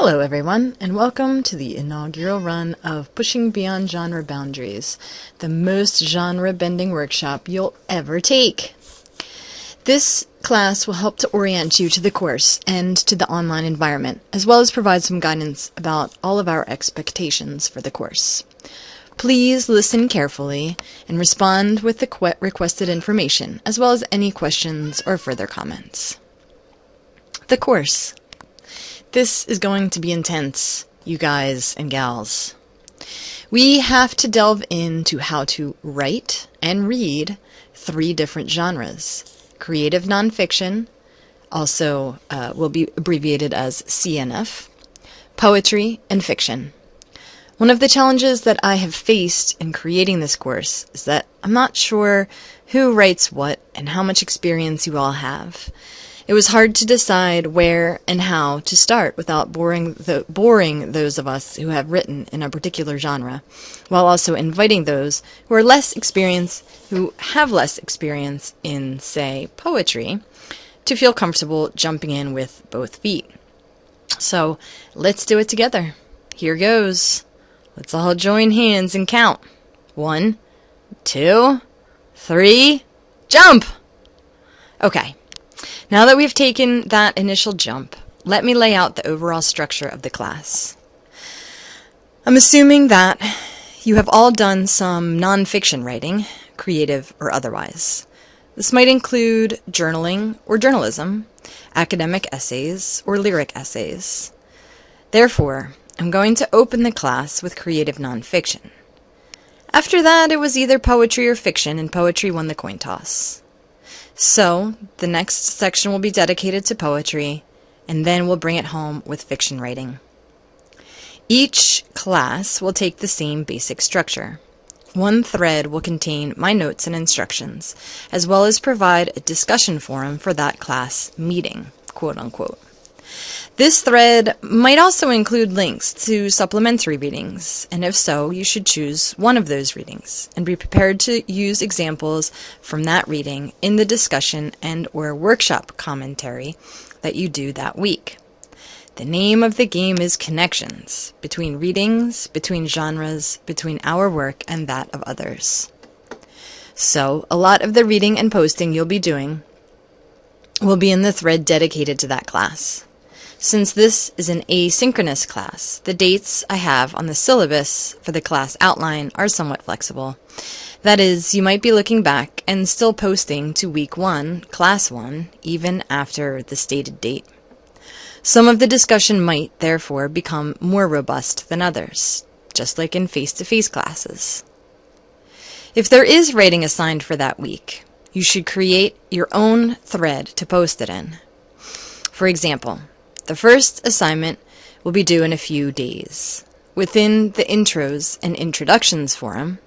Hello everyone, and welcome to the inaugural run of Pushing Beyond Genre Boundaries, the most genre-bending workshop you'll ever take. This class will help to orient you to the course and to the online environment, as well as provide some guidance about all of our expectations for the course. Please listen carefully and respond with the requested information, as well as any questions or further comments. The course. This is going to be intense, you guys and gals. We have to delve into how to write and read 3 different genres. Creative nonfiction, also will be abbreviated as CNF, poetry, and fiction. One of the challenges that I have faced in creating this course is that I'm not sure who writes what and how much experience you all have. It was hard to decide where and how to start without boring those of us who have written in a particular genre, while also inviting those who are who have less experience in, say, poetry, to feel comfortable jumping in with both feet. So let's do it together. Here goes. Let's all join hands and count. 1, 2, 3, jump! Okay. Now that we've taken that initial jump, let me lay out the overall structure of the class. I'm assuming that you have all done some nonfiction writing, creative or otherwise. This might include journaling or journalism, academic essays, or lyric essays. Therefore, I'm going to open the class with creative nonfiction. After that, it was either poetry or fiction, and poetry won the coin toss. So, the next section will be dedicated to poetry, and then we'll bring it home with fiction writing. Each class will take the same basic structure. One thread will contain my notes and instructions, as well as provide a discussion forum for that class meeting, quote unquote. This thread might also include links to supplementary readings, and if so, you should choose one of those readings and be prepared to use examples from that reading in the discussion and/or workshop commentary that you do that week. The name of the game is connections between readings, between genres, between our work and that of others. So, a lot of the reading and posting you'll be doing will be in the thread dedicated to that class. Since this is an asynchronous class, the dates I have on the syllabus for the class outline are somewhat flexible. That is, you might be looking back and still posting to week 1, class 1, even after the stated date. Some of the discussion might, therefore, become more robust than others, just like in face-to-face classes. If there is writing assigned for that week, you should create your own thread to post it in. For example, the first assignment will be due in a few days. Within the Intros and Introductions forum,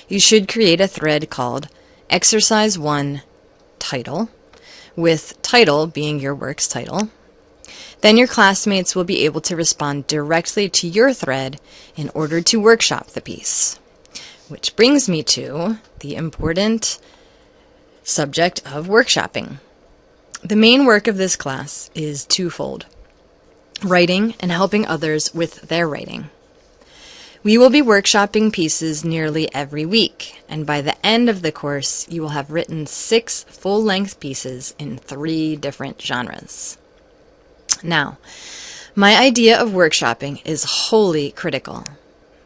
you should create a thread called Exercise 1 Title, with title being your work's title. Then your classmates will be able to respond directly to your thread in order to workshop the piece. Which brings me to the important subject of workshopping. The main work of this class is twofold: writing and helping others with their writing. We will be workshopping pieces nearly every week, and by the end of the course, you will have written 6 full-length pieces in 3 different genres. Now, my idea of workshopping is wholly critical.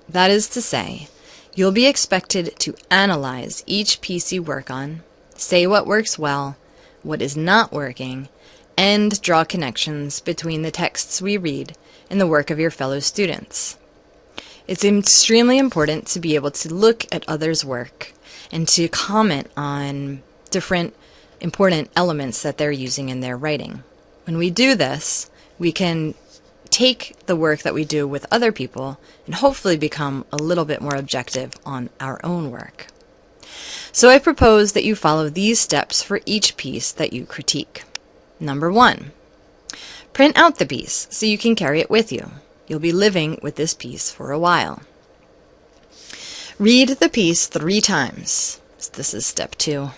That is to say, you'll be expected to analyze each piece you work on, say what works well, what is not working, and draw connections between the texts we read and the work of your fellow students. It's extremely important to be able to look at others' work and to comment on different important elements that they're using in their writing. When we do this, we can take the work that we do with other people and hopefully become a little bit more objective on our own work. So I propose that you follow these steps for each piece that you critique. Number 1, print out the piece so you can carry it with you. You'll be living with this piece for a while. Read the piece 3 times. This is step 2.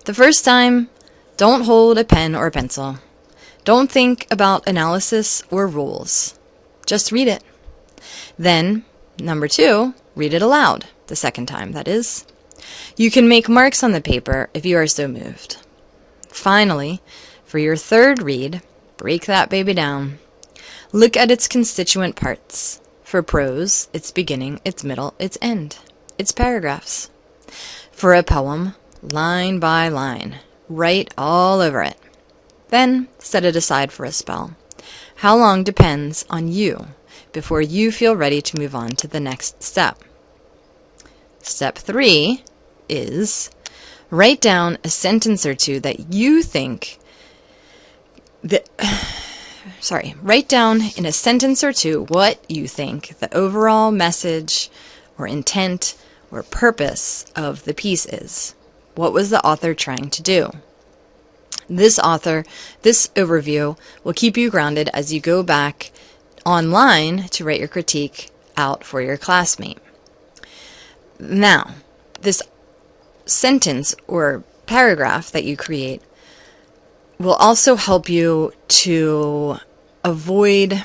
The first time, don't hold a pen or a pencil. Don't think about analysis or rules. Just read it. Then, number 2, read it aloud, the second time, that is. You can make marks on the paper if you are so moved. Finally, for your third read, break that baby down. Look at its constituent parts. For prose, its beginning, its middle, its end, its paragraphs. For a poem, line by line, write all over it. Then set it aside for a spell. How long depends on you before you feel ready to move on to the next step. Step 3 is write down a sentence or two that you think write down in a sentence or two what you think the overall message or intent or purpose of the piece is. What was the author trying to do? This overview will keep you grounded as you go back online to write your critique out for your classmate. Now, this sentence or paragraph that you create will also help you to avoid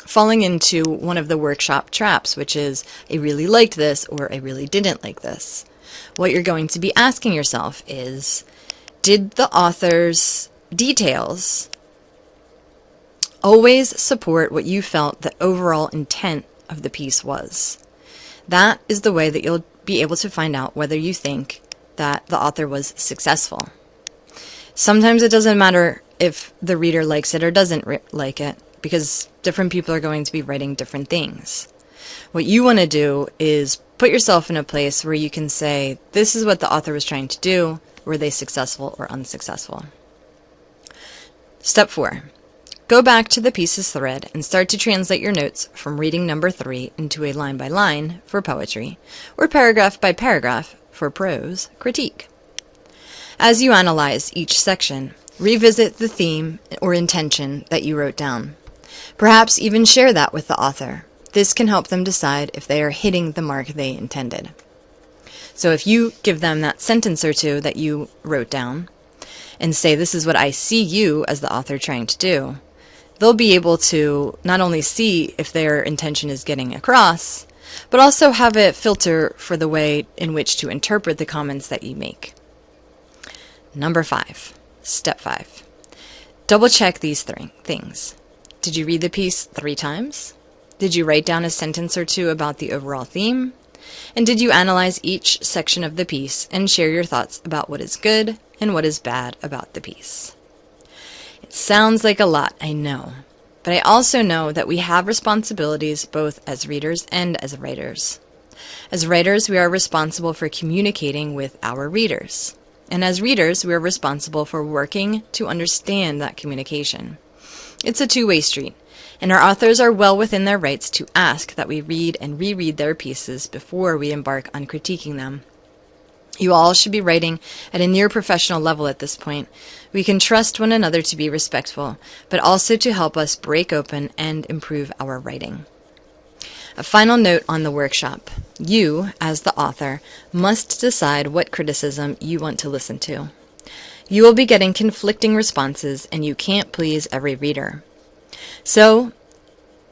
falling into one of the workshop traps, which is, I really liked this or I really didn't like this. What you're going to be asking yourself is, did the author's details always support what you felt the overall intent of the piece was? That is the way that you'll be able to find out whether you think that the author was successful. Sometimes it doesn't matter if the reader likes it or doesn't like it, because different people are going to be writing different things. What you want to do is put yourself in a place where you can say, this is what the author was trying to do. Were they successful or unsuccessful? Step 4. Go back to the piece's thread and start to translate your notes from reading number 3 into a line by line for poetry, or paragraph by paragraph for prose critique. As you analyze each section, revisit the theme or intention that you wrote down. Perhaps even share that with the author. This can help them decide if they are hitting the mark they intended. So if you give them that sentence or two that you wrote down and say, this is what I see you as the author trying to do, they'll be able to not only see if their intention is getting across, but also have a filter for the way in which to interpret the comments that you make. Number 5, step 5. Double check these 3 things. Did you read the piece 3 times? Did you write down a sentence or two about the overall theme? And did you analyze each section of the piece and share your thoughts about what is good and what is bad about the piece? It sounds like a lot, I know, but I also know that we have responsibilities both as readers and as writers. As writers, we are responsible for communicating with our readers. And as readers, we are responsible for working to understand that communication. It's a two-way street, and our authors are well within their rights to ask that we read and reread their pieces before we embark on critiquing them. You all should be writing at a near professional level at this point. We can trust one another to be respectful, but also to help us break open and improve our writing. A final note on the workshop. You, as the author, must decide what criticism you want to listen to. You will be getting conflicting responses, and you can't please every reader. So,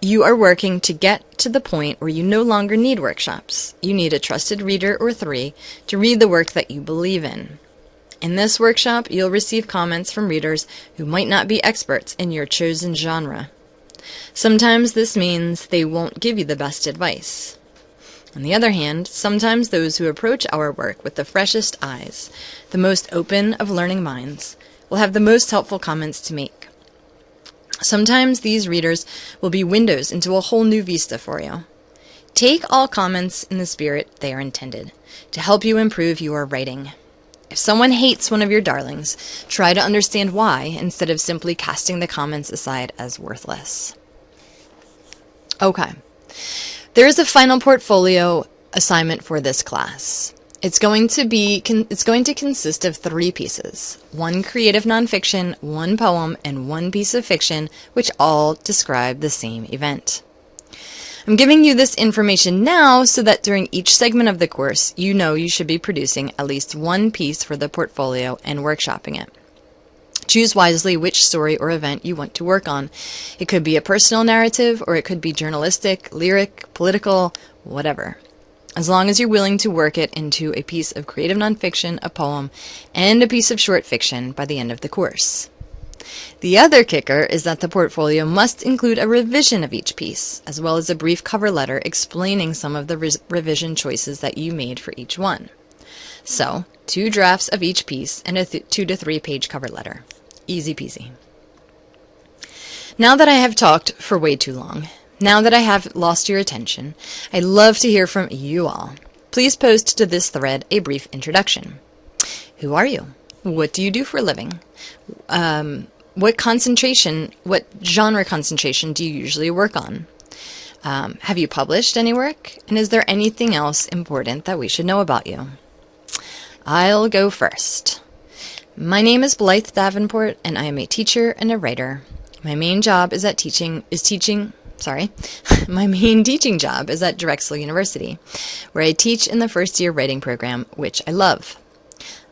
you are working to get to the point where you no longer need workshops. You need a trusted reader or 3 to read the work that you believe in. In this workshop, you'll receive comments from readers who might not be experts in your chosen genre. Sometimes this means they won't give you the best advice. On the other hand, sometimes those who approach our work with the freshest eyes, the most open of learning minds, will have the most helpful comments to make. Sometimes these readers will be windows into a whole new vista for you. Take all comments in the spirit they are intended, to help you improve your writing. If someone hates one of your darlings, try to understand why instead of simply casting the comments aside as worthless. Okay, there is a final portfolio assignment for this class. It's going to consist of 3 pieces, 1 creative nonfiction, 1 poem, and 1 piece of fiction, which all describe the same event. I'm giving you this information now so that during each segment of the course, you know you should be producing at least 1 piece for the portfolio and workshopping it. Choose wisely which story or event you want to work on. It could be a personal narrative, or it could be journalistic, lyric, political, whatever. As long as you're willing to work it into a piece of creative nonfiction, a poem, and a piece of short fiction by the end of the course. The other kicker is that the portfolio must include a revision of each piece, as well as a brief cover letter explaining some of the revision choices that you made for each one. So, 2 drafts of each piece and a 2 to 3 page cover letter. Easy peasy. Now that I have talked for way too long, now that I have lost your attention, I'd love to hear from you all. Please post to this thread a brief introduction. Who are you? What do you do for a living? What genre concentration do you usually work on? Have you published any work? And is there anything else important that we should know about you? I'll go first. My name is Blythe Davenport, and I am a teacher and a writer. My main job is my main teaching job is at Drexel University, where I teach in the first year writing program, which I love.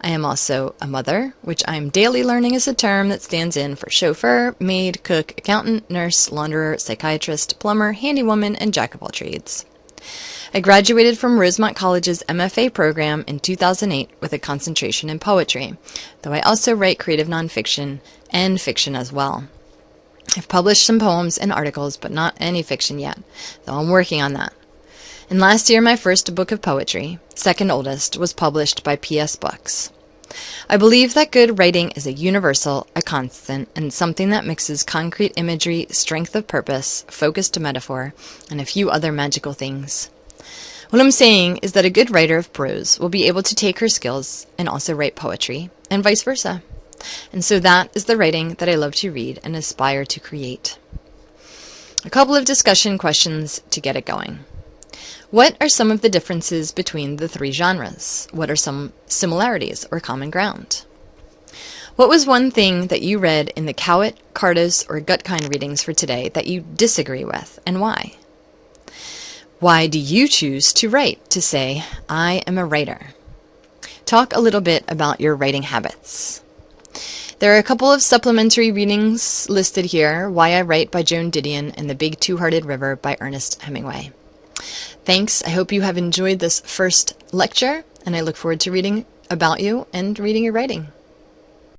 I am also a mother, which I'm daily learning is a term that stands in for chauffeur, maid, cook, accountant, nurse, launderer, psychiatrist, plumber, handywoman, and jack of all trades. I graduated from Rosemont College's MFA program in 2008 with a concentration in poetry, though I also write creative nonfiction and fiction as well. I've published some poems and articles, but not any fiction yet, though I'm working on that. And last year, my first book of poetry, second oldest, was published by PS Books. I believe that good writing is a universal, a constant, and something that mixes concrete imagery, strength of purpose, focused metaphor, and a few other magical things. What I'm saying is that a good writer of prose will be able to take her skills and also write poetry, and vice versa. And so that is the writing that I love to read and aspire to create. A couple of discussion questions to get it going. What are some of the differences between the 3 genres? What are some similarities or common ground? What was one thing that you read in the Cowett, Cardos, or Gutkind readings for today that you disagree with, and why? Why do you choose to write, to say, I am a writer? Talk a little bit about your writing habits. There are a couple of supplementary readings listed here, Why I Write by Joan Didion and The Big Two-Hearted River by Ernest Hemingway. Thanks. I hope you have enjoyed this first lecture, and I look forward to reading about you and reading your writing.